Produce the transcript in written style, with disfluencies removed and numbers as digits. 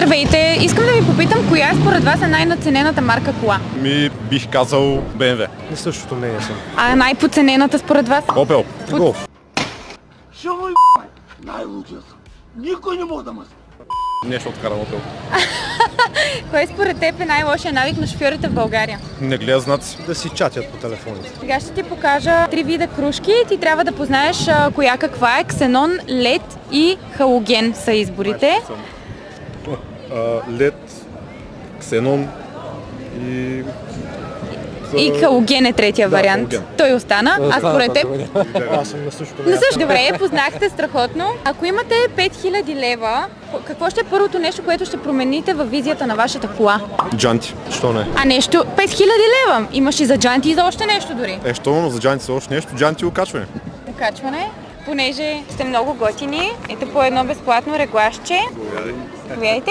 Здравейте! Искам да ви попитам, коя според вас е най-наценената марка кола? Бих казал BMW. На същото мнение съм. А най-подценената според вас? Opel. Голф. Най-лучия съм. Никой не може да ме Нещо откарам Opel. Кой според теб е най-лошия навик на шофьорите в България? Не гледа знаци. Да си чатят по телефоните. Сега ще ти покажа 3 вида кружки. Ти трябва да познаеш коя каква е. Ксенон, лед и халоген са изборите. Лед, ксенон и... И халоген е третия вариант. халоген. Той остана. А според теб? Аз съм на същото На мнение. също добре, познахте страхотно. Ако имате 5000 лева, какво ще е първото нещо, което ще промените във визията на вашата кола? Джанти. Що не? А нещо, 5000 лева! Имаш и за джанти и за още нещо дори. Що, но за джанти са още нещо. Джанти и окачване. Покачване, понеже сте много готини. Ето по едно безплатно реглажче. Заповядайте.